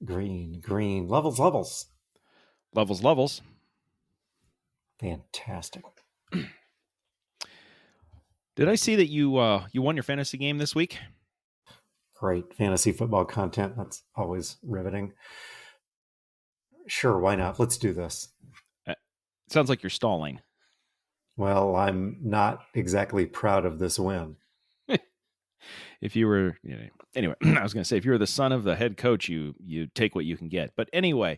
Green. Levels. Levels. Fantastic. Did I see that you won your fantasy game this week? Great fantasy football content. That's always riveting. Sure, why not? Let's do this. Sounds like you're stalling. Well, I'm not exactly proud of this win. If you were, anyway, I was going to say, if you were the son of the head coach, you take what you can get. But anyway,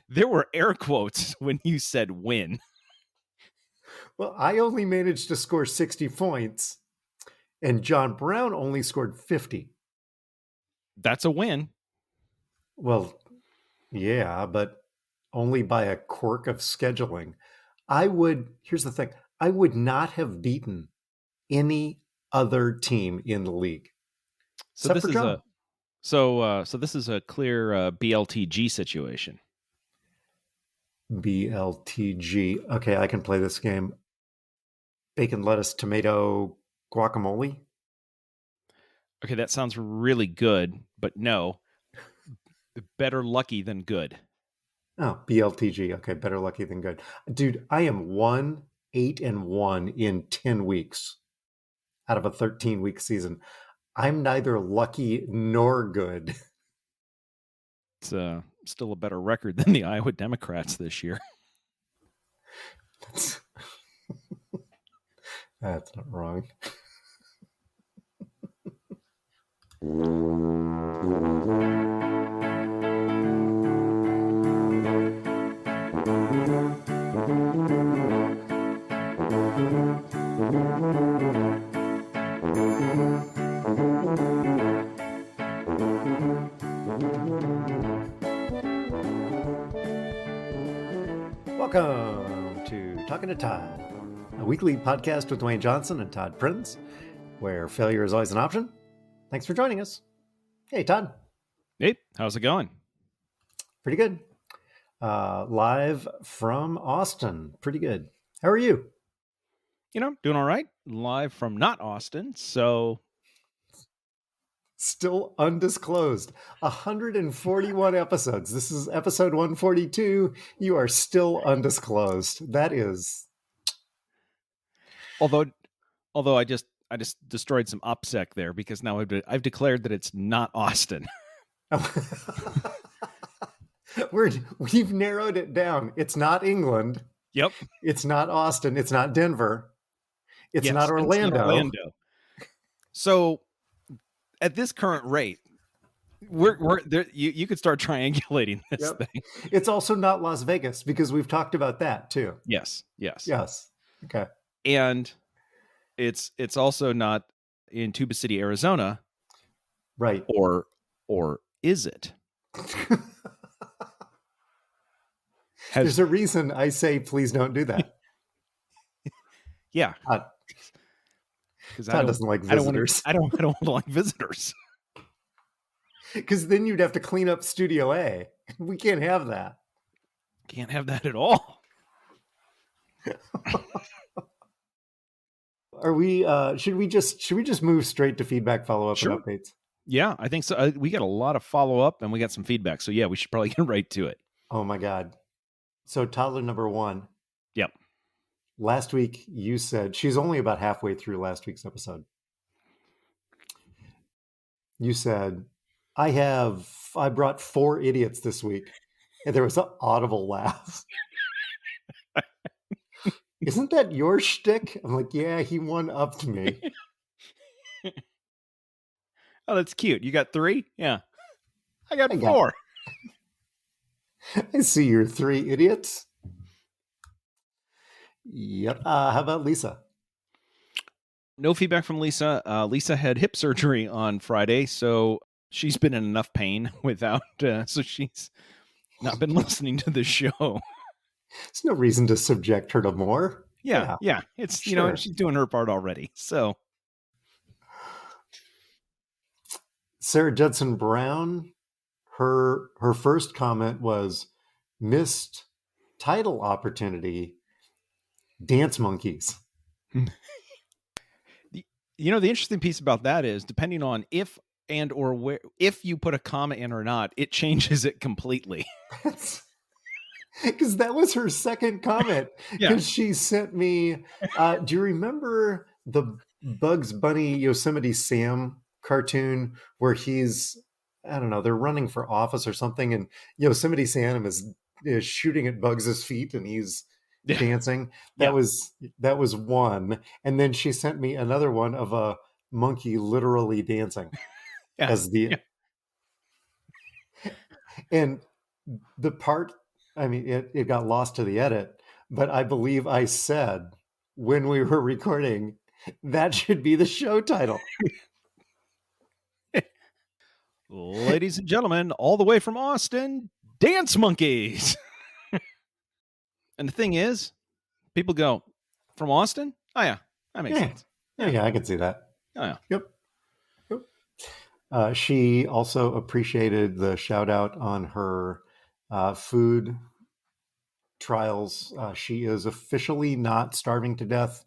there were air quotes when you said win. Well, I only managed to score 60 points, and John Brown only scored 50. That's a win. Well, yeah, but only by a quirk of scheduling. Here's the thing, I would not have beaten any other team in the league. So this is this is a clear BLTG situation. BLTG. Okay, I can play this game. Bacon, lettuce, tomato, guacamole. Okay, that sounds really good, but no. Better lucky than good. Oh, BLTG. Okay, better lucky than good. Dude, I am 8-1 in 10 weeks out of a 13-week season. I'm neither lucky nor good. It's still a better record than the Iowa Democrats this year. That's not wrong. Welcome to Talking to Todd, a weekly podcast with Dwayne Johnson and Todd Prince, where failure is always an option. Thanks for joining us. Hey, Todd. Hey, how's it going? Pretty good. Live from Austin. Pretty good. How are you? Doing all right. Live from not Austin, so... Still undisclosed. 141 episodes. This is episode 142. You are still undisclosed. That is... Although I just destroyed some OPSEC there because now I've declared that it's not Austin. We've narrowed it down. It's not England. Yep. It's not Austin. It's not Denver. It's not Orlando. It's not Orlando. So at this current rate, we're there. You could start triangulating this thing. It's also not Las Vegas because we've talked about that too. Yes. Okay. And it's also not in Tuba City, Arizona. Right. Or is it? There's a reason I say please don't do that. Yeah. Because Todd doesn't like visitors. I don't like visitors. Because then you'd have to clean up Studio A. We can't have that. Can't have that at all. Are we? Should we just move straight to feedback, follow up, and updates? Yeah, I think so. We got a lot of follow up, and we got some feedback. So yeah, we should probably get right to it. Oh my God! So toddler number 1. Yep. Last week you said she's only about halfway through last week's episode. You said, I brought 4 idiots this week, and there was an audible laugh. Isn't that your shtick? I'm like, yeah, he one upped me. Oh, that's cute. You got 3? Yeah. I got 4. I see your 3 idiots. Yep. How about Lisa? No feedback from Lisa. Lisa had hip surgery on Friday, so she's been in enough pain without, so she's not been listening to the show. There's no reason to subject her to more. Yeah. It's, sure. She's doing her part already. So Sarah Judson Brown, her first comment was missed title opportunity, Dance Monkeys. The interesting piece about that is depending on if and or where, if you put a comma in or not, it changes it completely. Because that was her second comment. Yeah. Because she sent me, do you remember the Bugs Bunny Yosemite Sam cartoon where he's, I don't know, they're running for office or something, and Yosemite Sam is shooting at Bugs's feet and he's Yeah. dancing. Yeah. That was one. And then she sent me another one of a monkey literally dancing Yeah. as the, Yeah. and the part, I mean, it got lost to the edit, but I believe I said when we were recording that should be the show title. Ladies and gentlemen, all the way from Austin, Dance Monkeys. And the thing is, people go, from Austin? Oh, yeah, that makes Yeah, sense. yeah, I can see that. Oh, yeah. Yep. She also appreciated the shout out on her food trials. She is officially not starving to death,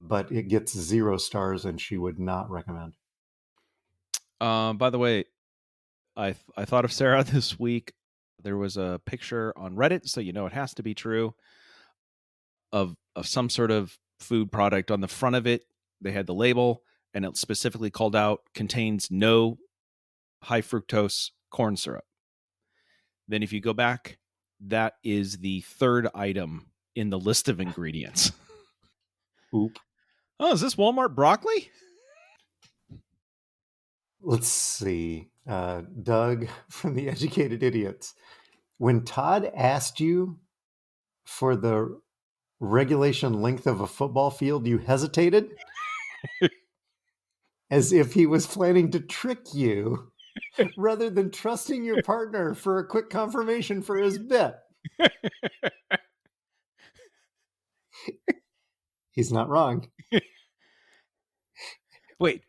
but it gets 0 stars and she would not recommend. By the way, I thought of Sarah this week. There was a picture on Reddit, so you know it has to be true, of some sort of food product. On the front of it, they had the label, and it specifically called out contains no high fructose corn syrup. Then if you go back, that is the third item in the list of ingredients. Oop. Oh, is this Walmart broccoli? Let's see. Doug from the Educated Idiots. When Todd asked you for the regulation length of a football field, you hesitated as if he was planning to trick you rather than trusting your partner for a quick confirmation for his bet. He's not wrong. Wait,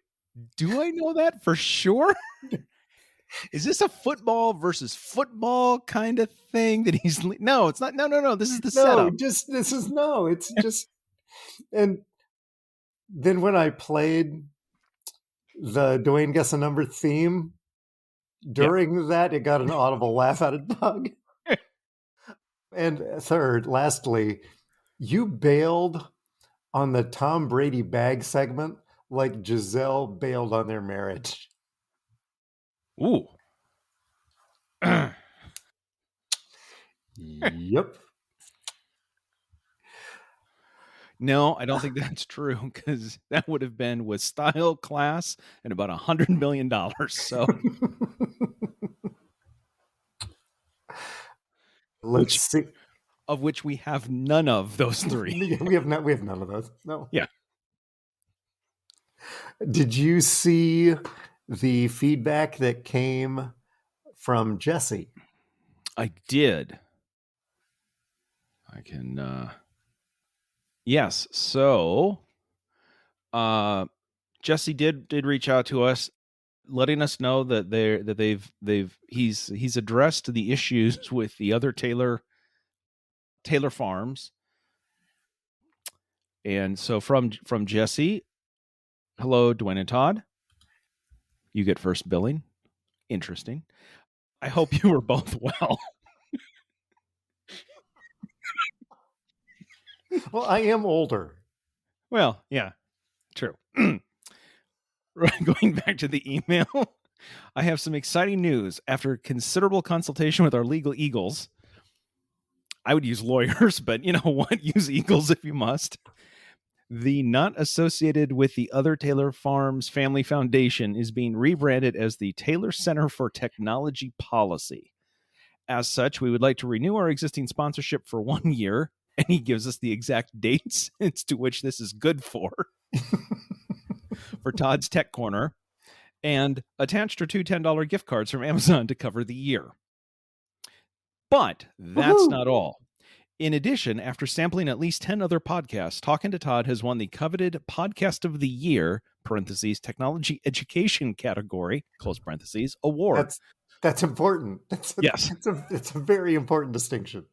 do I know that for sure? Is this a football versus football kind of thing that he's? No, it's not. No. This is the setup. It's just, and then when I played the Dwayne Guess a Number theme, during that, it got an audible laugh out of Doug. And third, lastly, you bailed on the Tom Brady bag segment like Giselle bailed on their marriage. Ooh. Yep. No, I don't think that's true, because that would have been with style, class, and about $100 million. So Let's see. Of which we have none of those three. We have none of those. No. Yeah. Did you see the feedback that came from Jesse? I did. I can yes. So Jesse did reach out to us, letting us know that he's addressed the issues with the other Taylor farms. And so from Jesse, hello, Dwayne and Todd. You get first billing. Interesting. I hope you were both well. Well, I am older. Well, yeah, true. Going back to the email, I have some exciting news. After considerable consultation with our legal eagles, I would use lawyers, but you know what? Use eagles if you must. The not associated with the other Taylor Farms Family Foundation is being rebranded as the Taylor Center for Technology Policy. As such, we would like to renew our existing sponsorship for 1 year, and he gives us the exact dates as to which this is good for Todd's Tech Corner, and attached are two $10 gift cards from Amazon to cover the year. But that's not all. In addition, after sampling at least 10 other podcasts, Talking to Todd has won the coveted Podcast of the Year (technology education category) award. That's important. It's a very important distinction.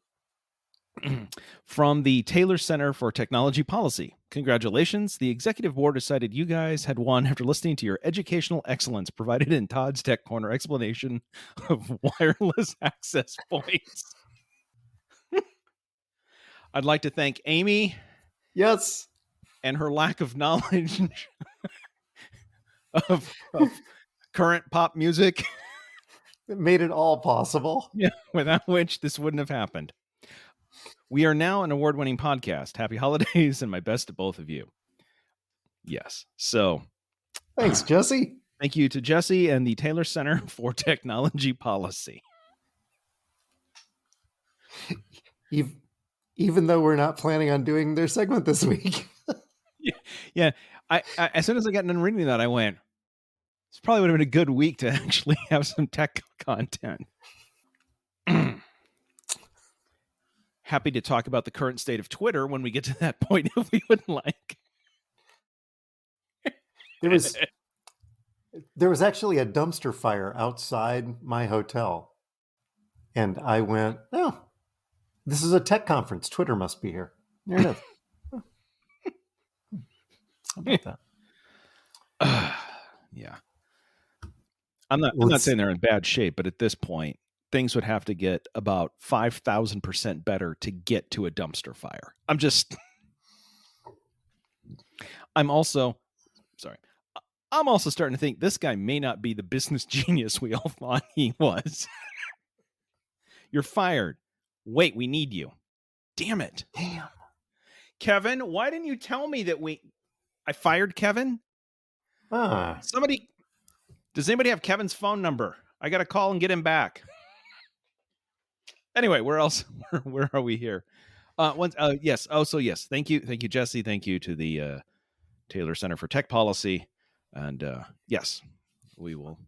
From the Taylor Center for Technology Policy. Congratulations. The executive board decided you guys had won after listening to your educational excellence provided in Todd's Tech Corner explanation of wireless access points. I'd like to thank Amy. Yes. And her lack of knowledge of current pop music. It made it all possible. Yeah, without which this wouldn't have happened. We are now an award-winning podcast. Happy holidays and my best to both of you. Yes. So thanks, Jesse. Thank you to Jesse and the Taylor Center for Technology Policy. Even though we're not planning on doing their segment this week. Yeah. I as soon as I got done reading that, I went, this probably would have been a good week to actually have some tech content. Happy to talk about the current state of Twitter when we get to that point, if we would like. There was actually a dumpster fire outside my hotel. And I went, oh, this is a tech conference. Twitter must be here. There it is. How about that? Yeah. I'm not saying they're in bad shape, but at this point, things would have to get about 5,000% better to get to a dumpster fire. I'm also starting to think this guy may not be the business genius we all thought he was. You're fired. Wait, we need you. Damn it. Damn. Kevin, why didn't you tell me that I fired Kevin? Does anybody have Kevin's phone number? I got to call and get him back. Anyway, where else? Where are we here? Yes. Oh, so yes. Thank you, Jesse. Thank you to the Taylor Center for Tech Policy, and yes, we will.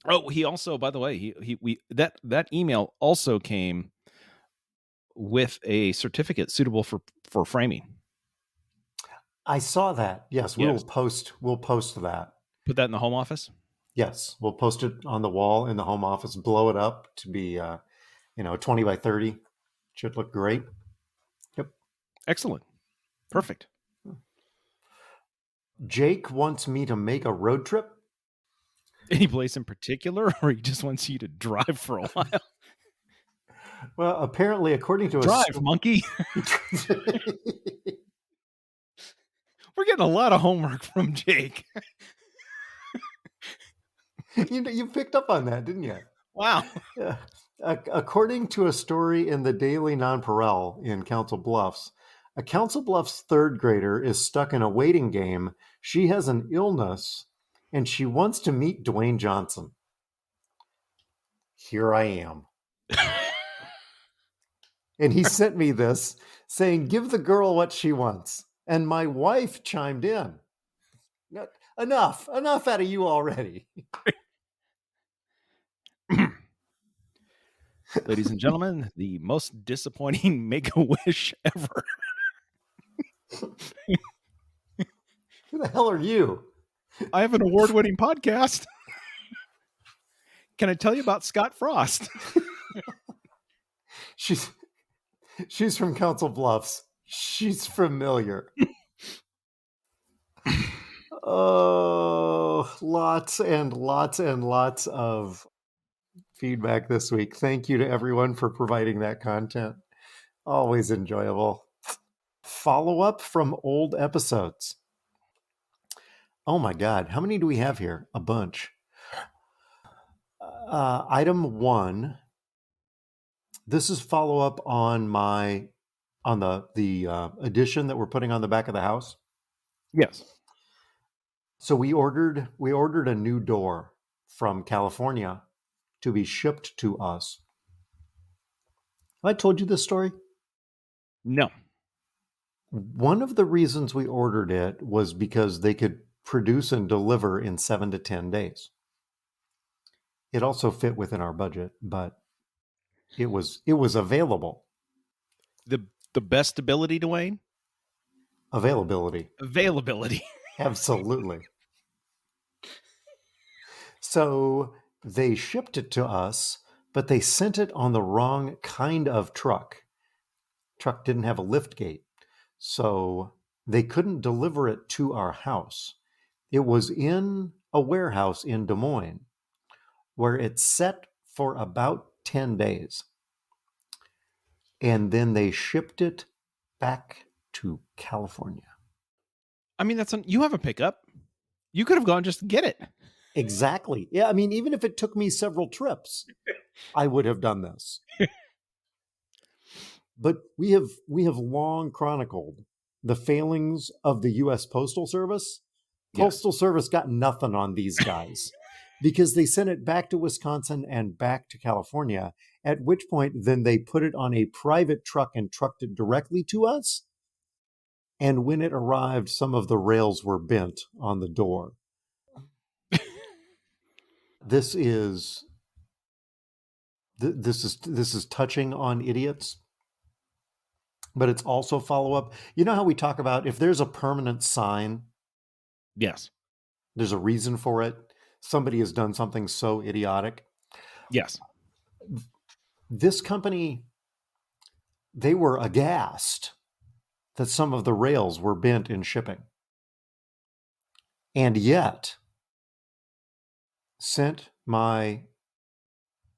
Oh, he also, by the way, that email also came with a certificate suitable for framing. I saw that. Yes, we'll post that. Put that in the home office. Yes, we'll post it on the wall in the home office. Blow it up to be 20 by 30. Should look great. Yep. Excellent. Perfect. Jake wants me to make a road trip. Any place in particular, or he just wants you to drive for a while? Well, apparently, according to drive, monkey. We're getting a lot of homework from Jake. You picked up on that, didn't you? Wow. Yeah. According to a story in the Daily Nonpareil in Council Bluffs, a Council Bluffs third grader is stuck in a waiting game. She has an illness, and she wants to meet Dwayne Johnson. Here I am. And he sent me this saying, give the girl what she wants. And my wife chimed in. Enough out of you already. Ladies and gentlemen, the most disappointing Make-A-Wish ever. Who the hell are you? I have an award-winning podcast. Can I tell you about Scott Frost? She's from Council Bluffs. She's familiar. Oh, lots and lots and lots of feedback this week. Thank you to everyone for providing that content. Always enjoyable. Follow-up from old episodes. Oh my God, how many do we have here? A bunch. Item 1. This is follow-up on the edition that we're putting on the back of the house. Yes. So we ordered a new door from California to be shipped to us. Have I told you this story? No. One of the reasons we ordered it was because they could produce and deliver in 7 to 10 days. It also fit within our budget, but it was available. The best ability, Dwayne? Availability. Absolutely. So they shipped it to us, but they sent it on the wrong kind of truck. truck didn't have a lift gate. So they couldn't deliver it to our house. It was in a warehouse in Des Moines where it sat for about 10 days. And then they shipped it back to California. I mean, you have a pickup. You could have gone just get it. Exactly. Yeah, I mean, even if it took me several trips, I would have done this. But we have long chronicled the failings of the US Postal Service. Postal Service got nothing on these guys because they sent it back to Wisconsin and back to California, at which point then they put it on a private truck and trucked it directly to us. And when it arrived, some of the rails were bent on the door. This is touching on idiots, but it's also follow-up. You know how we talk about if there's a permanent sign, yes, there's a reason for it. Somebody has done something so idiotic. Yes. This company, they were aghast that some of the rails were bent in shipping. And yet sent my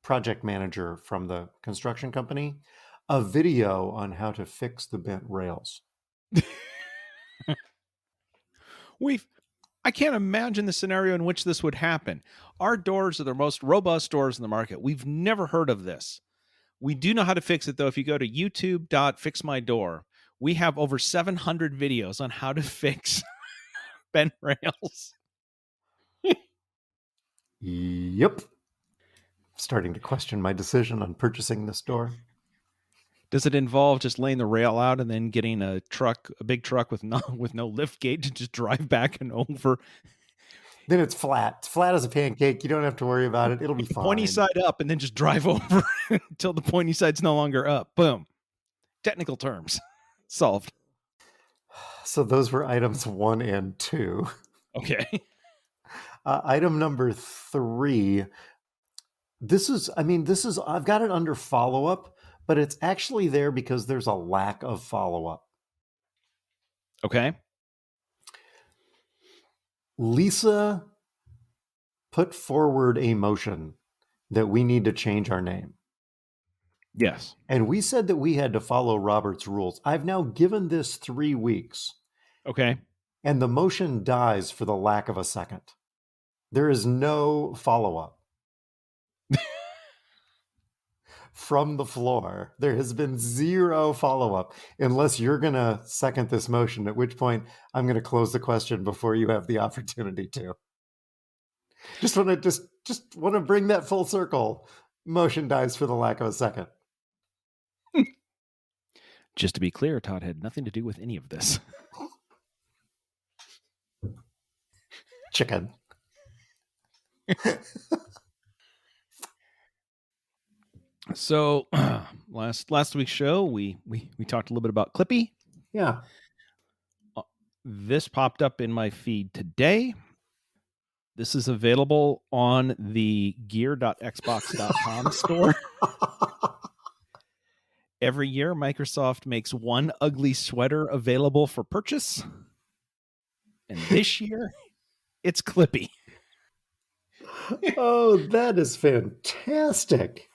project manager from the construction company a video on how to fix the bent rails. I can't imagine the scenario in which this would happen. Our doors are the most robust doors in the market. We've never heard of this. We do know how to fix it, though. If you go to youtube.fixmydoor, we have over 700 videos on how to fix bent rails. Yep. Starting to question my decision on purchasing this door. Does it involve just laying the rail out and then getting a big truck with no lift gate to just drive back and over? Then it's flat. It's flat as a pancake. You don't have to worry about it. It'll be fine. Pointy side up and then just drive over until the pointy side's no longer up. Boom. Technical terms. Solved. So those were items 1 and 2. Okay. Item number 3. I've got it under follow-up, but it's actually there because there's a lack of follow-up. Okay. Lisa put forward a motion that we need to change our name. Yes. And we said that we had to follow Robert's rules. I've now given this 3 weeks. Okay. And the motion dies for the lack of a second. There is no follow-up. From the floor, there has been zero follow-up unless you're going to second this motion, at which point I'm going to close the question before you have the opportunity to. Just want to bring that full circle. Motion dies for the lack of a second. Just to be clear, Todd had nothing to do with any of this. Chicken. So last week's show, we talked a little bit about Clippy. Yeah. This popped up in my feed today. This is available on the gear.xbox.com store. Every year, Microsoft makes one ugly sweater available for purchase. And this year, it's Clippy. Oh, that is fantastic.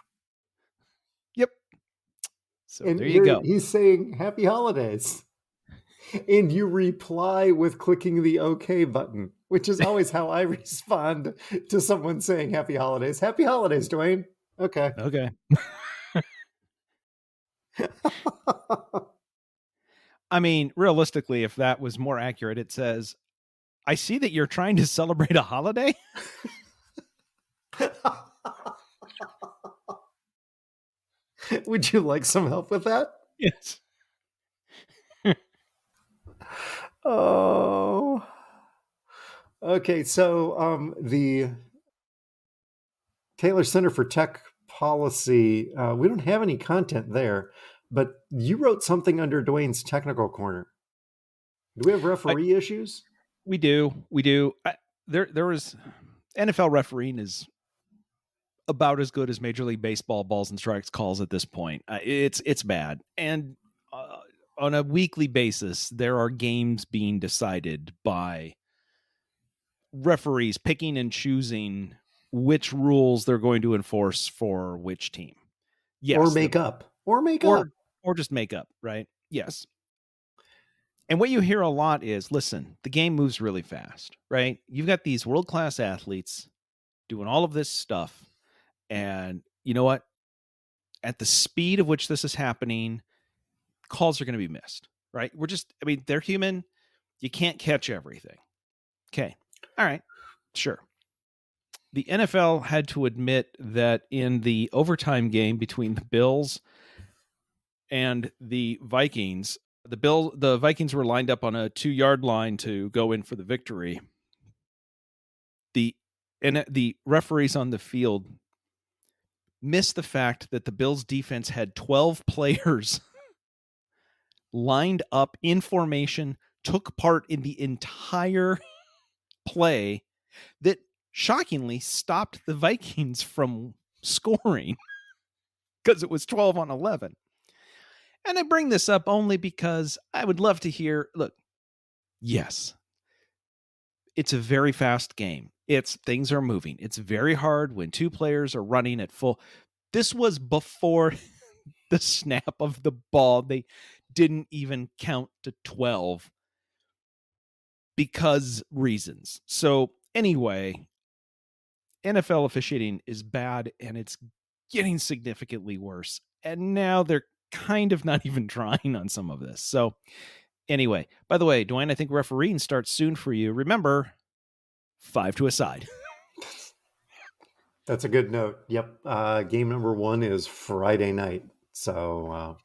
Yep. So and there you go. He's saying happy holidays. And you reply with clicking the OK button, which is always how I respond to someone saying happy holidays. Happy holidays, Dwayne. Okay. Okay. I mean, realistically, if that was more accurate, it says, I see that you're trying to celebrate a holiday. Would you like some help with that? Yes. Oh. Okay, so the Taylor Center for Tech Policy, we don't have any content there, but you wrote something under Dwayne's technical corner. Do we have referee issues? We do. There was NFL refereeing is about as good as Major League Baseball balls and strikes calls at this point. It's bad. And on a weekly basis, there are games being decided by referees picking and choosing which rules they're going to enforce for which team. Yes, or make up. or just make up, right? Yes. And what you hear a lot is, listen, the game moves really fast, right? You've got these world-class athletes doing all of this stuff, and you know what? At the speed of which this is happening, calls are going to be missed, right? They're human. You can't catch everything. Okay. All right. Sure. The NFL had to admit that in the overtime game between the Bills and the Vikings, the Vikings were lined up on a 2-yard line to go in for the victory. The referees on the field missed the fact that the Bills defense had 12 players lined up in formation, took part in the entire play that shockingly stopped the Vikings from scoring because it was 12-11. And I bring this up only because I would love to hear, look, yes, it's a very fast game. Things are moving. It's very hard when two players are running at full. This was before the snap of the ball. They didn't even count to 12 because reasons. So anyway, NFL officiating is bad and it's getting significantly worse. And now they're kind of not even trying on some of this. So anyway, by the way, Dwayne, I think refereeing starts soon for you. Remember, 5 to a side. That's a good note. Yep. Game number 1 is Friday night. So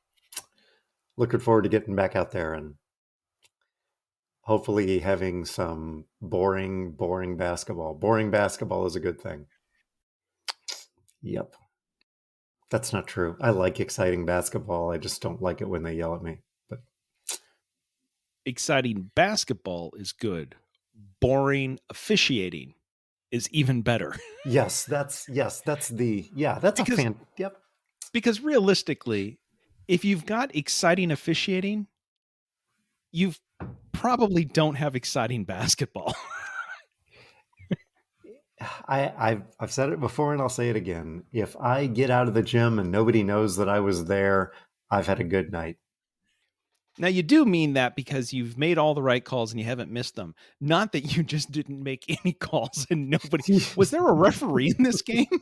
looking forward to getting back out there and hopefully having some boring basketball. Boring basketball is a good thing. Yep. That's not true. I like exciting basketball. I just don't like it when they yell at me. But exciting basketball is good. Boring officiating is even better. Yes, that's a fan. Yep. Because realistically, if you've got exciting officiating, you probably don't have exciting basketball. I've said it before and I'll say it again. If I get out of the gym and nobody knows that I was there, I've had a good night. Now, you do mean that because you've made all the right calls and you haven't missed them. Not that you just didn't make any calls and nobody... Was there a referee in this game?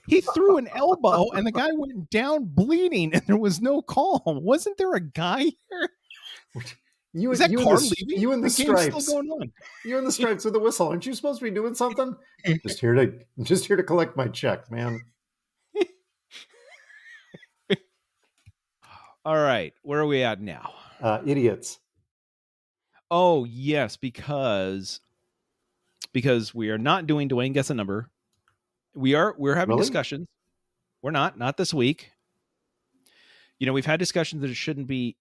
He threw an elbow and the guy went down bleeding and there was no call. Wasn't there a guy here? You, Is that you, car and the, leaving? you and the stripes. Still going on. You and the stripes with the whistle. Aren't you supposed to be doing something? I'm just here to collect my check, man. All right, where are we at now? Idiots. Oh yes, because we are not doing Dwayne Guess a Number. We're having discussions. We're not this week. You know, we've had discussions that it shouldn't be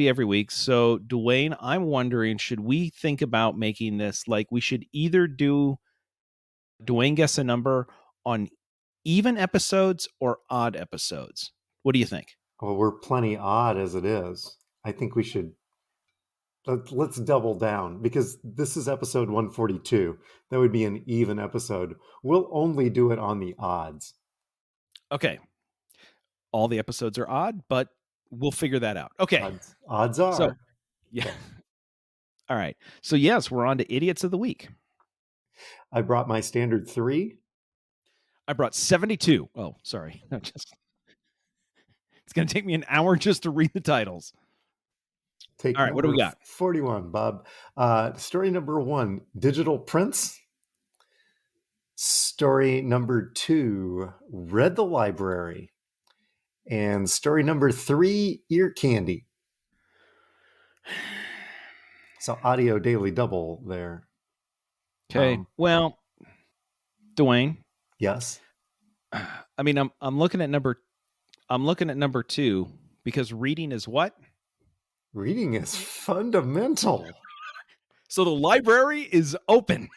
every week. So Dwayne, I'm wondering, should we think about making this like we should either do Dwayne Guess a Number on even episodes or odd episodes? What do you think? Well, we're plenty odd as it is. I think we should let's double down because this is episode 142. That would be an even episode. We'll only do it on the odds. Okay. All the episodes are odd, but we'll figure that out. Okay. Odds are. So, yeah. All right. So yes, we're on to Idiots of the Week. I brought my standard 3. I brought 72. Oh, sorry. It's going to take me an hour just to read the titles. All right, what do we got? 41, Bob. Story number 1, Digital Prince. Story number 2, Read the Library. And story number 3, Ear Candy. So audio daily double there. Okay. Well, Dwayne. Yes. I mean, I'm looking at number 2 because reading is what? Reading is fundamental. So the library is open.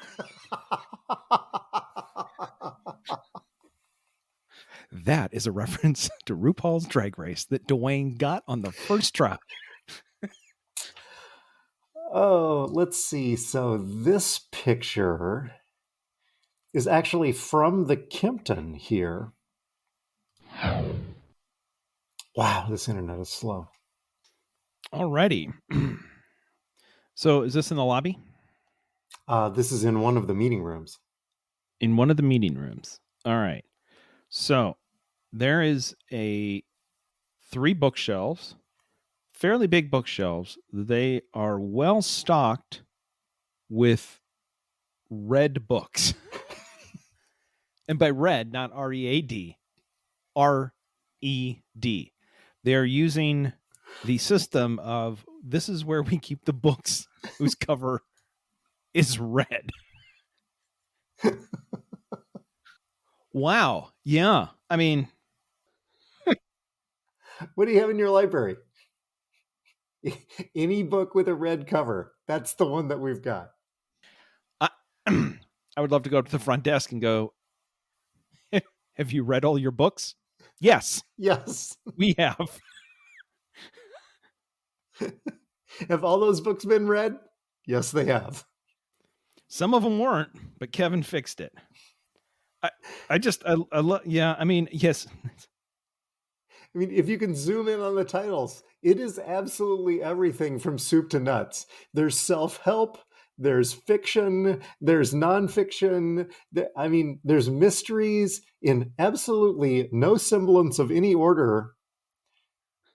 That is a reference to RuPaul's Drag Race that Dwayne got on the first try. Oh, let's see. So this picture is actually from the Kimpton here. Wow, this internet is slow. Alrighty. So is this in the lobby? This is in one of the meeting rooms. In one of the meeting rooms. All right. So there is 3 bookshelves, fairly big bookshelves. They are well stocked with red books. And by red, not READ, RED. They're using the system of this is where we keep the books whose cover is red. Wow. Yeah. I mean, what do you have in your library? Any book with a red cover. That's the one that we've got. I would love to go up to the front desk and go, have you read all your books? Yes. Yes. We have. Have all those books been read? Yes, they have. Some of them weren't, but Kevin fixed it. I love, yeah, I mean, yes. I mean, if you can zoom in on the titles, it is absolutely everything from soup to nuts. There's self-help, there's fiction, there's nonfiction. I mean, there's mysteries in absolutely no semblance of any order,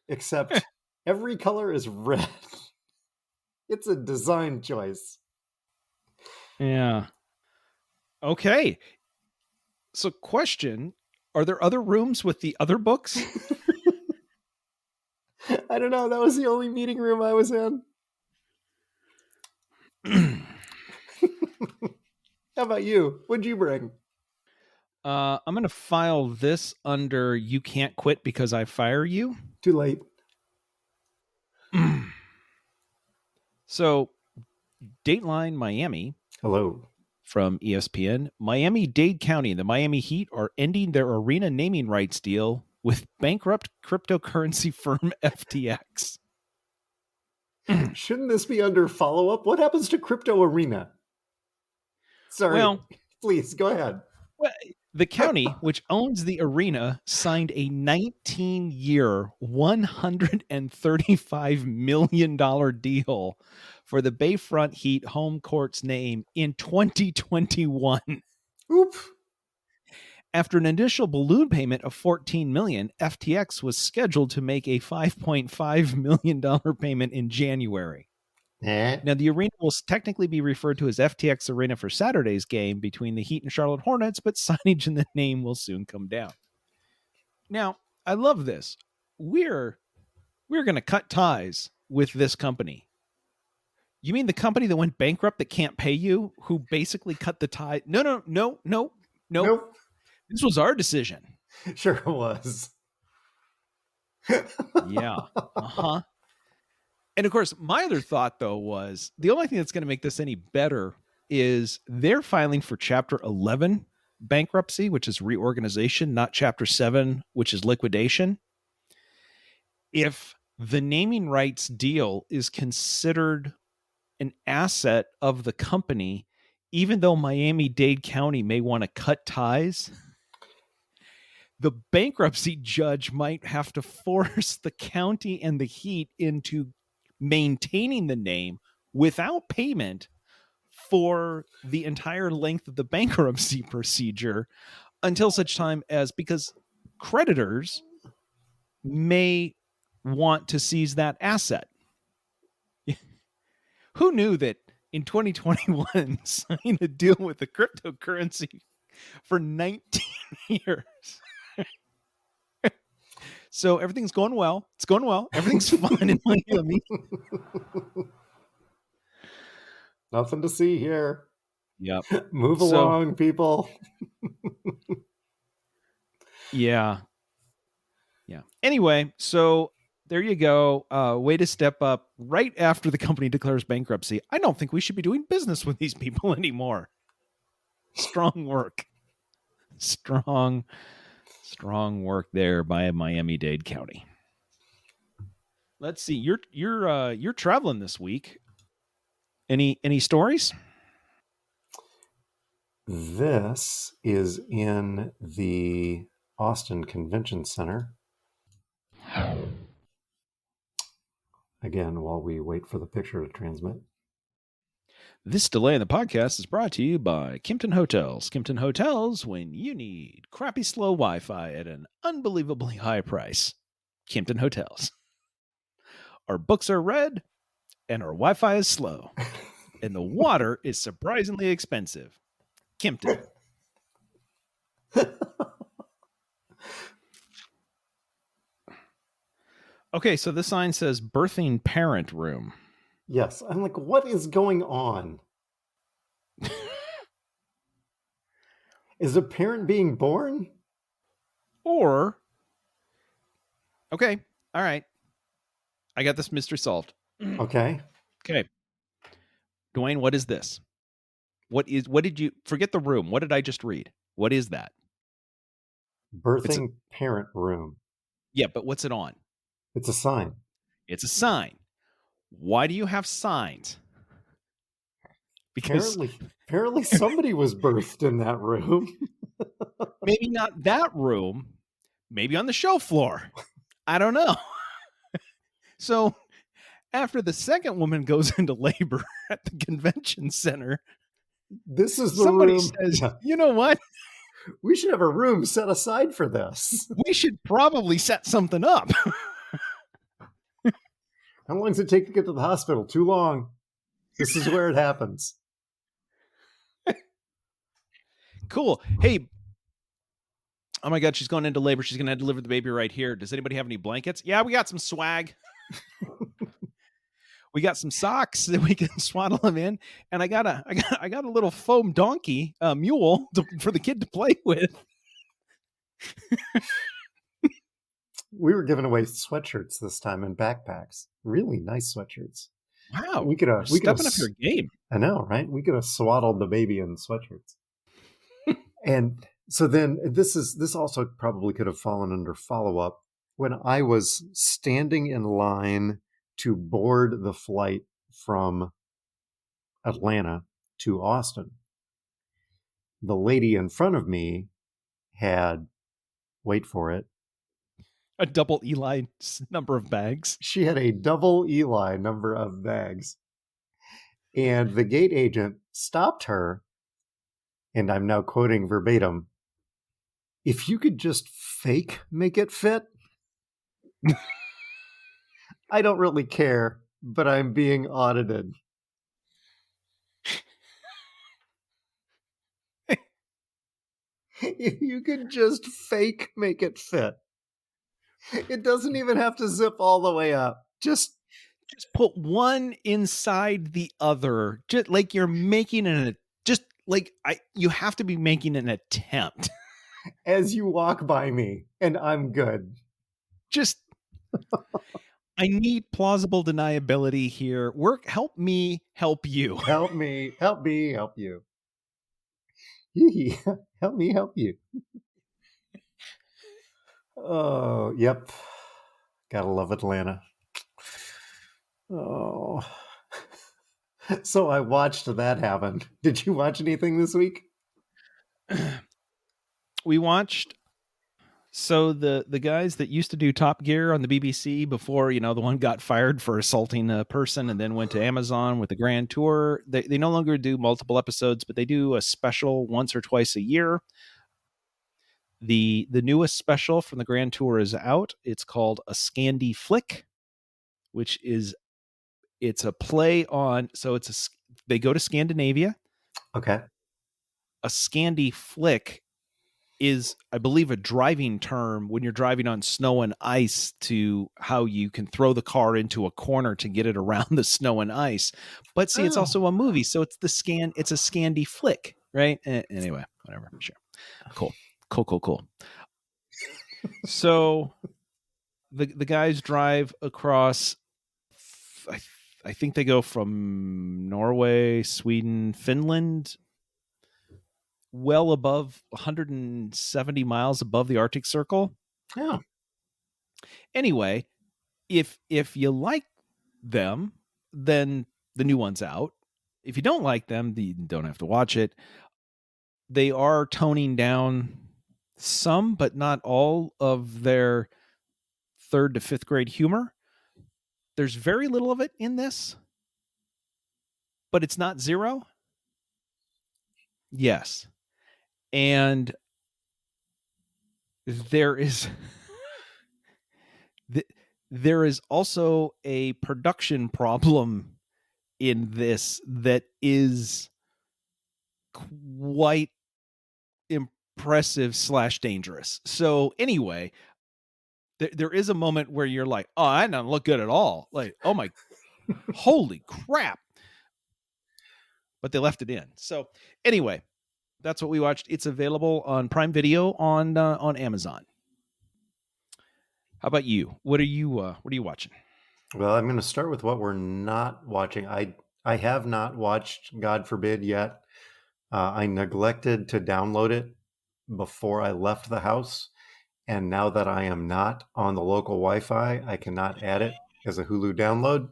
except every color is red. It's a design choice. Yeah. Okay. So question, are there other rooms with the other books? I don't know. That was the only meeting room I was in. How about you? What'd you bring? I'm going to file this under you can't quit because I fire you. Too late. So, Dateline Miami. Hello. From ESPN. Miami-Dade County and the Miami Heat are ending their arena naming rights deal with bankrupt cryptocurrency firm FTX. Shouldn't this be under follow-up? What happens to Crypto Arena? Sorry. Well, please, go ahead. Well, the county, which owns the arena, signed a 19-year, $135 million deal for the Bayfront Heat home court's name in 2021. Oop. After an initial balloon payment of $14 million, FTX was scheduled to make a $5.5 million payment in January. Now, the arena will technically be referred to as FTX Arena for Saturday's game between the Heat and Charlotte Hornets, but signage in the name will soon come down. Now, I love this. We're going to cut ties with this company. You mean the company that went bankrupt that can't pay you, who basically cut the tie? No. Nope. This was our decision. Sure it was. Yeah. Uh-huh. And of course, my other thought, though, was the only thing that's going to make this any better is they're filing for Chapter 11 bankruptcy, which is reorganization, not Chapter 7, which is liquidation. If the naming rights deal is considered an asset of the company, even though Miami-Dade County may want to cut ties, the bankruptcy judge might have to force the county and the Heat into maintaining the name without payment for the entire length of the bankruptcy procedure until such time as, because creditors may want to seize that asset. Who knew that in 2021 signing a deal with the cryptocurrency for 19 years? So everything's going well. It's going well. Everything's fine in Miami. Nothing to see here. Yep. Move along, people. Yeah. Anyway, so there you go. Way to step up right after the company declares bankruptcy. I don't think we should be doing business with these people anymore. Strong work. Strong Strong work there by Miami-Dade County. Let's see. You're traveling this week. Any stories? This is in the Austin Convention Center. Again, while we wait for the picture to transmit. This delay in the podcast is brought to you by Kimpton Hotels. Kimpton Hotels, when you need crappy slow Wi-Fi at an unbelievably high price. Kimpton Hotels. Our books are red, and our Wi-Fi is slow, and the water is surprisingly expensive. Kimpton. Okay, so this sign says birthing parent room. Yes, I'm like, what is going on? Is a parent being born? Or, okay, all right. I got this mystery solved. Okay. Okay. Dwayne, what is this? What did you, forget the room. What did I just read? What is that? Birthing parent room. Yeah, but what's it on? It's a sign. It's a sign. Why do you have signs? Because apparently somebody was birthed in that room. Maybe not that room, maybe on the show floor. I don't know. So after the second woman goes into labor at the convention center, this is the somebody room. Says, yeah. You know what? We should have a room set aside for this. We should probably set something up. How long does it take to get to the hospital? Too long. This is where it happens. Cool. Hey. Oh my God, she's going into labor. She's going to deliver the baby right here. Does anybody have any blankets? Yeah, we got some swag. We got some socks that we can swaddle them in, and I got a little foam donkey, mule for the kid to play with. We were giving away sweatshirts this time and backpacks. Really nice sweatshirts. Wow, we could have stepping up your game. I know, right? We could have swaddled the baby in sweatshirts. And so then this also probably could have fallen under follow-up. When I was standing in line to board the flight from Atlanta to Austin, the lady in front of me had, wait for it, a double Eli number of bags. She had a double Eli number of bags. And the gate agent stopped her, and I'm now quoting verbatim, "If you could just fake make it fit, I don't really care, but I'm being audited." If you could just fake make it fit. It doesn't even have to zip all the way up. Just put one inside the other. Just like you're making you have to be making an attempt. As you walk by me, and I'm good. Just I need plausible deniability here. Help me help you. Help me help you. Help me help you. Oh, yep. Gotta love Atlanta. Oh. So I watched that happen. Did you watch anything this week? We watched. So the guys that used to do Top Gear on the BBC before, the one got fired for assaulting a person and then went to Amazon with the Grand Tour, they no longer do multiple episodes, but they do a special once or twice a year. The newest special from the Grand Tour is out. It's called A Scandi Flick, which it's a play on. So they go to Scandinavia. Okay. A Scandi Flick is, I believe, a driving term when you're driving on snow and ice to how you can throw the car into a corner to get it around the snow and ice. But see, It's also a movie, so it's a Scandi Flick, right? Anyway, whatever. Sure. Cool. So the guys drive across, I think they go from Norway, Sweden, Finland, well above 170 miles above the Arctic Circle. Yeah. Anyway, if you like them, then the new one's out. If you don't like them, you don't have to watch it. They are toning down some, but not all of their 3rd to 5th grade humor. There's very little of it in this, but it's not zero. Yes. And there is there is also a production problem in this that is quite impressive / dangerous. So anyway, there is a moment where you're like, oh, I don't look good at all. Like, oh my, holy crap. But they left it in. So anyway, that's what we watched. It's available on Prime Video on Amazon. How about you? What are you watching? Well, I'm going to start with what we're not watching. I have not watched, God forbid, yet. I neglected to download it before I left the house. And now that I am not on the local Wi-Fi, I cannot add it as a Hulu download.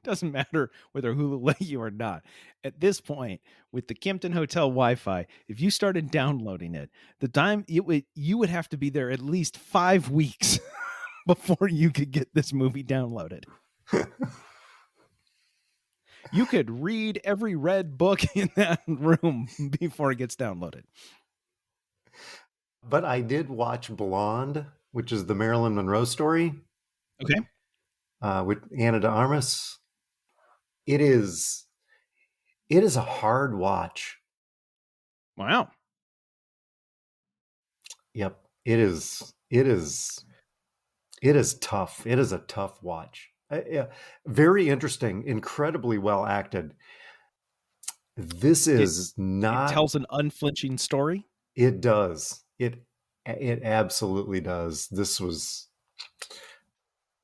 Doesn't matter whether Hulu let you or not. At this point, with the Kimpton Hotel Wi-Fi, if you started downloading it, the time you would have to be there at least 5 weeks before you could get this movie downloaded. You could read every red book in that room before it gets downloaded. But I did watch Blonde, which is the Marilyn Monroe story. Okay. With Ana de Armas. It is a hard watch. Wow. Yep. It is tough. It is a tough watch. Yeah, very interesting, incredibly well acted. This is not. It tells an unflinching story. It does. It absolutely does. This was.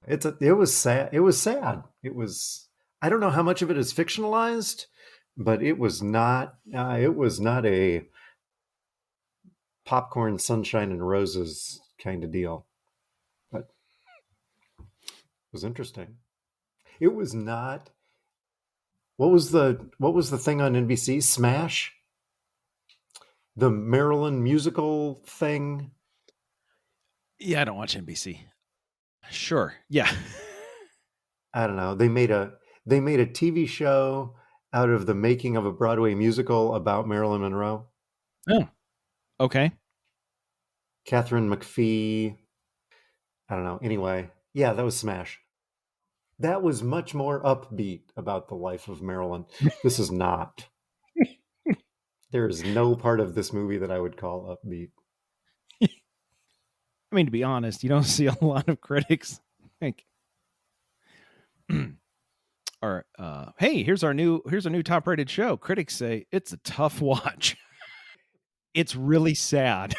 It was sad. It was sad. It was. I don't know how much of it is fictionalized, but it was not. It was not a popcorn, sunshine, and roses kind of deal. But it was interesting. It was not. What was the thing on NBC? Smash? The Maryland musical thing? Yeah, I don't watch NBC. Sure. Yeah. I don't know. They made a TV show out of the making of a Broadway musical about Marilyn Monroe. Oh. Okay. Catherine McPhee. I don't know. Anyway, yeah, that was Smash. That was much more upbeat about the life of Marilyn. This is not. There is no part of this movie that I would call upbeat. I mean, to be honest, you don't see a lot of critics think, or hey, here's our new top rated show. Critics say it's a tough watch. It's really sad.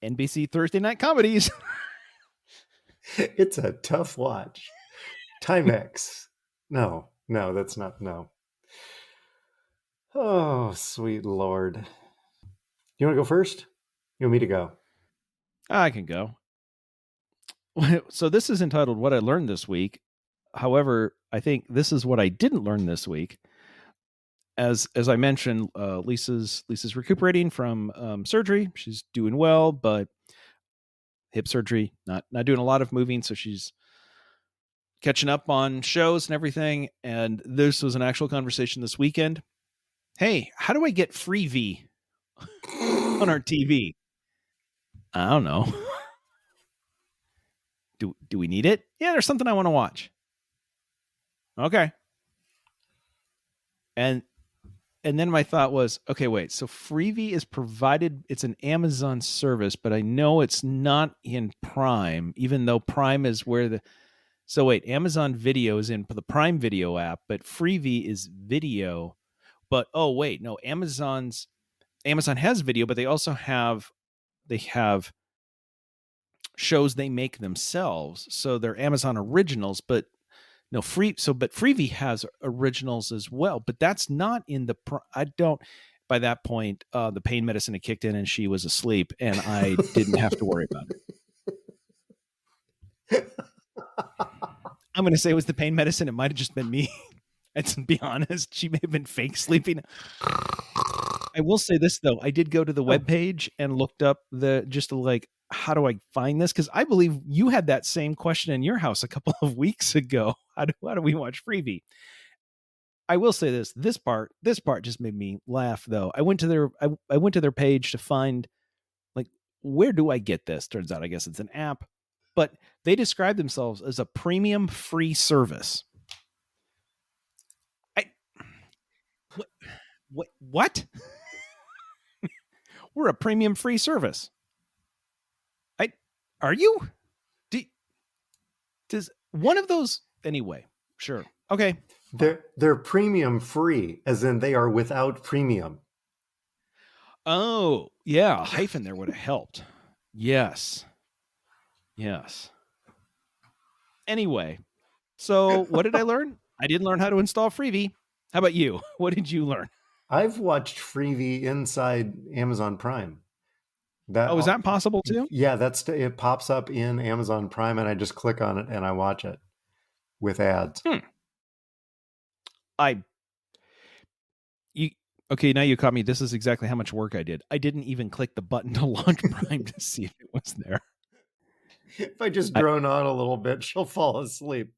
NBC Thursday night comedies. It's a tough watch. Timex. No, that's not. No. Oh, sweet Lord. You want to go first? You want me to go? I can go. So this is entitled What I Learned This Week. However, I think this is what I didn't learn this week. As I mentioned, Lisa's recuperating from surgery. She's doing well, but hip surgery, not doing a lot of moving, so she's catching up on shows and everything. And this was an actual conversation this weekend. Hey, how do I get Freevee on our TV? I don't know. Do we need it? Yeah, there's something I want to watch. Okay. And then my thought was, okay, wait. So Freevee is provided. It's an Amazon service, but I know it's not in Prime, even though Prime is where the. So wait, Amazon Video is in the Prime Video app, but Freevee is video. But oh wait, no, Amazon has video, but they also have shows they make themselves. So they're Amazon originals, but No, but Freebie has originals as well, but that's not in the. I don't. By that point, the pain medicine had kicked in, and she was asleep, and I didn't have to worry about it. I'm going to say it was the pain medicine. It might have just been me. And to be honest, she may have been fake sleeping. I will say this though, I did go to the webpage and looked up how do I find this? Because I believe you had that same question in your house a couple of weeks ago. How do we watch Freebie? I will say this part just made me laugh though. I went to their page to find, like, where do I get this? Turns out I guess it's an app, but they describe themselves as a premium free service. What? We're a premium free service. Are you? Does one of those anyway? Sure. Okay. They're premium free, as in they are without premium. Oh, yeah. A hyphen there would have helped. Yes. Anyway, so what did I learn? I didn't learn how to install Freebie. How about you? What did you learn? I've watched Freebie inside Amazon Prime. Is that possible too? Yeah, it pops up in Amazon Prime, and I just click on it and I watch it with ads. Okay, now you caught me. This is exactly how much work I did. I didn't even click the button to launch Prime to see if it was there. If I just drone on a little bit, she'll fall asleep.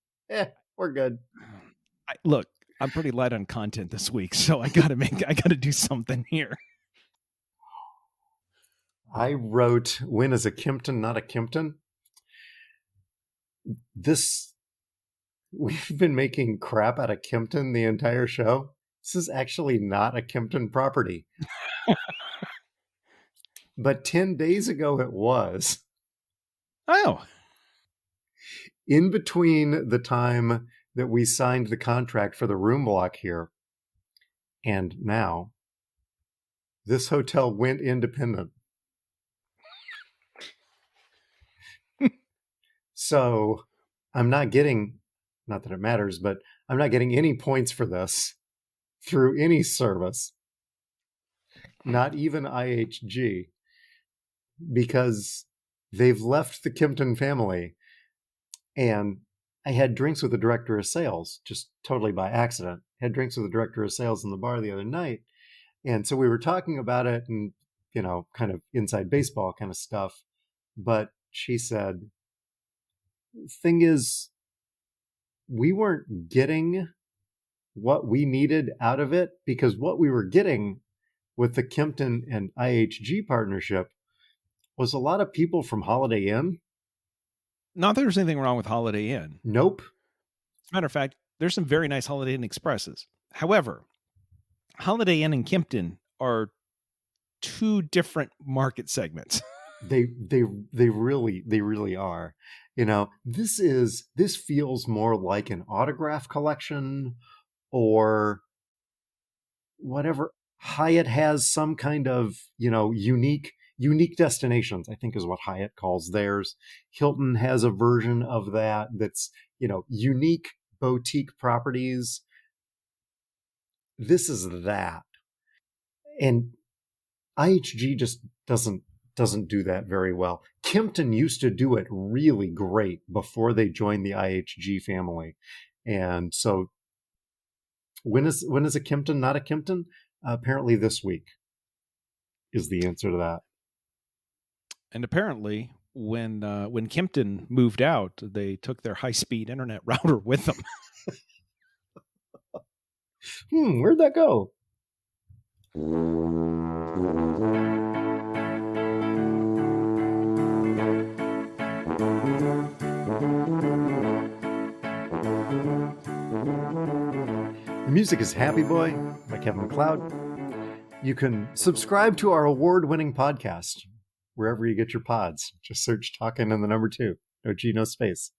We're good. Look, I'm pretty light on content this week, so I gotta do something here. I wrote, "When is a Kimpton not a Kimpton?" We've been making crap out of Kimpton the entire show. This is actually not a Kimpton property. But 10 days ago it was. Oh. In between the time that we signed the contract for the room block here and now, this hotel went independent. So I'm not getting, not that it matters, but I'm not getting any points for this through any service, not even IHG, because they've left the Kimpton family. And I had drinks with the director of sales, just totally by accident. Had drinks with the director of sales in the bar the other night. And so we were talking about it and, kind of inside baseball kind of stuff. But she said, thing is, we weren't getting what we needed out of it, because what we were getting with the Kimpton and IHG partnership was a lot of people from Holiday Inn. Not that there's anything wrong with Holiday Inn. Nope. As a matter of fact, there's some very nice Holiday Inn Expresses. However, Holiday Inn and Kimpton are two different market segments. They really are. This feels more like an autograph collection, or whatever. Hyatt has some kind of, unique destinations, I think is what Hyatt calls theirs. Hilton has a version of that's, unique boutique properties. This is that. And IHG just doesn't do that very well. Kimpton used to do it really great before they joined the IHG family. And so when is a Kimpton not a Kimpton? Apparently this week is the answer to that. And apparently when Kimpton moved out, they took their high-speed internet router with them. Where'd that go? The music is Happy Boy by Kevin MacLeod. You can subscribe to our award-winning podcast wherever you get your pods. Just search Talkin' and the number 2. No G, no space.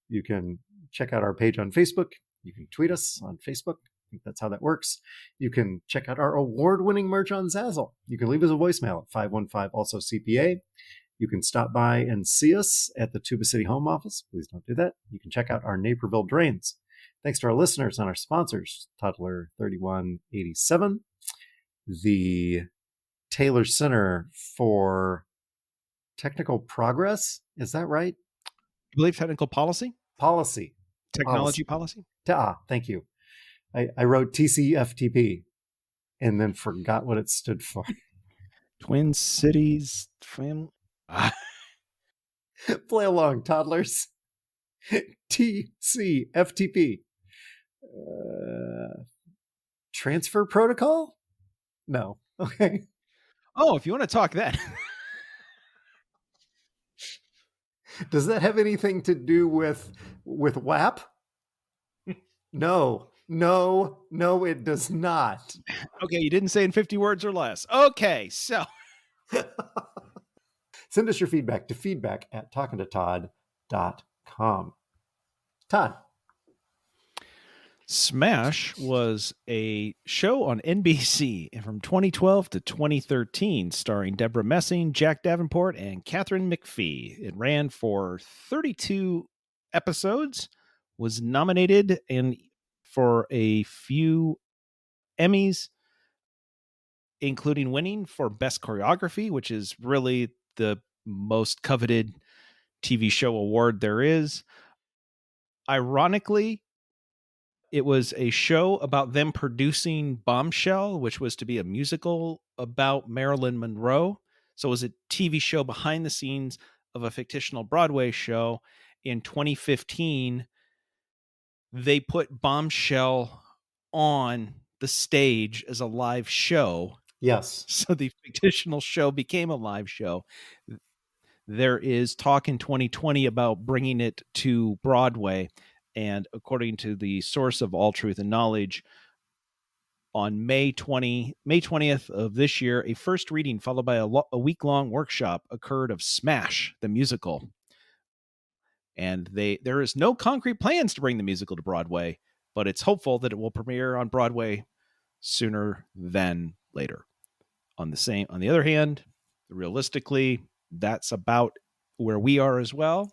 You can check out our page on Facebook. You can tweet us on Facebook. I think that's how that works. You can check out our award-winning merch on Zazzle. You can leave us a voicemail at 515-ALSO-CPA. You can stop by and see us at the Tuba City home office. Please don't do that. You can check out our Naperville drains Thanks to our listeners and our sponsors, Toddler 3187, the Taylor Center for Technical Progress. Is that right? I believe technical policy? Policy. Technology policy? Thank you. I wrote TCFTP and then forgot what it stood for. Twin Cities Family. Play along, toddlers. TCFTP. Transfer protocol? No. Okay. Oh, if you want to talk that. Does that have anything to do with WAP? No, it does not. Okay, you didn't say in 50 words or less. Okay, so send us your feedback to feedback@talkingtotodd.com. Todd. Smash was a show on NBC from 2012 to 2013, starring Deborah Messing, Jack Davenport, and Catherine McPhee. It ran for 32 episodes, was nominated and for a few Emmys, including winning for Best Choreography, which is really the most coveted TV show award there is. Ironically, it was a show about them producing Bombshell, which was to be a musical about Marilyn Monroe. So it was a TV show behind the scenes of a fictional Broadway show. In 2015, they put Bombshell on the stage as a live show. Yes. So the fictional show became a live show. There is talk in 2020 about bringing it to Broadway. And according to the source of All Truth and Knowledge, on May 20th of this year, a first reading followed by a week-long workshop occurred of Smash, the musical. And there is no concrete plans to bring the musical to Broadway, but it's hopeful that it will premiere on Broadway sooner than later. On the other hand, realistically, that's about where we are as well.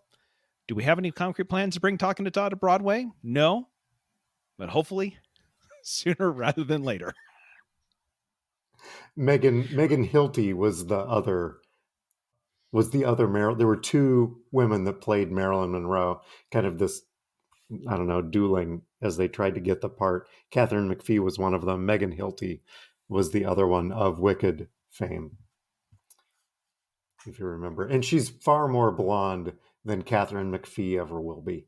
Do we have any concrete plans to bring Talking to Todd to Broadway? No, but hopefully sooner rather than later. Megan Hilty was the other Marilyn. There were two women that played Marilyn Monroe, kind of this, I don't know, dueling as they tried to get the part. Catherine McPhee was one of them. Megan Hilty was the other one of Wicked fame, if you remember. And she's far more blonde than Catherine McPhee ever will be.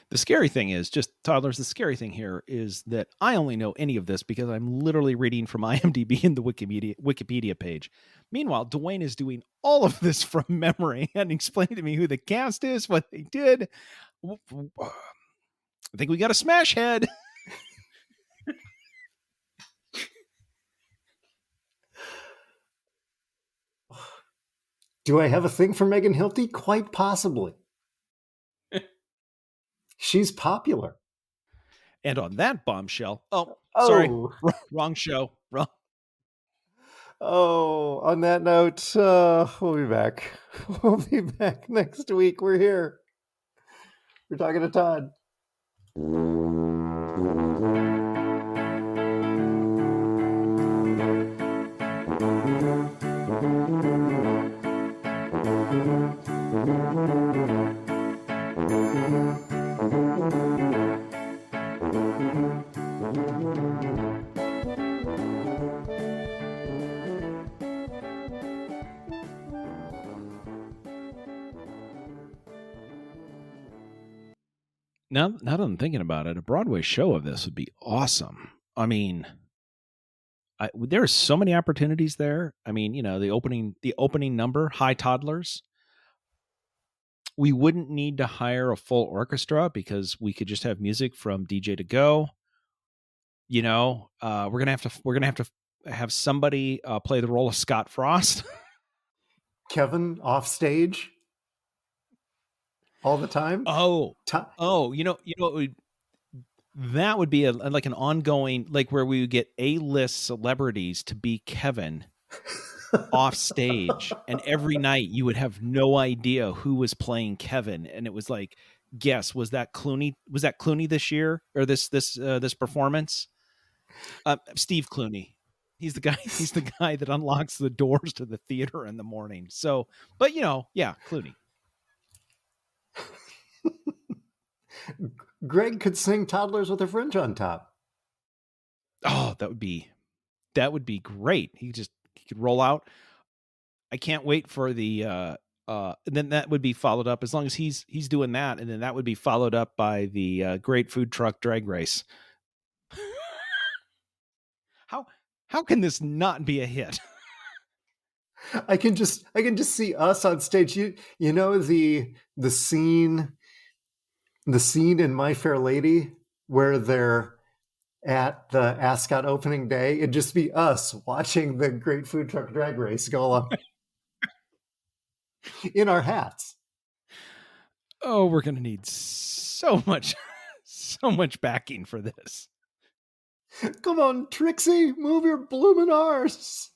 The scary thing is, just toddlers, the scary thing here is that I only know any of this because I'm literally reading from IMDb and the Wikipedia page. Meanwhile, Dwayne is doing all of this from memory and explaining to me who the cast is, what they did. I think we got a smash head. Do I have a thing for Megan Hilty? Quite possibly. She's popular. And on that bombshell, sorry, wrong show. Wrong. Oh, on that note, we'll be back. We'll be back next week. We're here. We're talking to Todd. Now that I'm thinking about it, a Broadway show of this would be awesome. I mean, there are so many opportunities there. I mean, you know, the opening number, High Toddlers. We wouldn't need to hire a full orchestra because we could just have music from DJ to go. You know, we're gonna have to have somebody play the role of Scott Frost. Kevin off stage all the time. That would be like an ongoing, like where we would get A-list celebrities to be Kevin off stage, and every night you would have no idea who was playing Kevin, and it was like guess, was that Clooney? Was that Clooney this year or this performance? Steve Clooney. He's the guy. He's the guy that unlocks the doors to the theater in the morning. So, but yeah, Clooney. Greg could sing "Toddlers with a Fringe on Top." Oh, that would be great. He could roll out. I can't wait for the and then that would be followed up, as long as he's doing that, and then that would be followed up by the Great Food Truck Drag Race. How can this not be a hit? I can just see us on stage. You know the scene in My Fair Lady where they're at the Ascot opening day. It'd just be us watching the Great Food Truck Drag Race go along in our hats. Oh, we're gonna need so much backing for this. Come on, Trixie, move your bloomin' arse.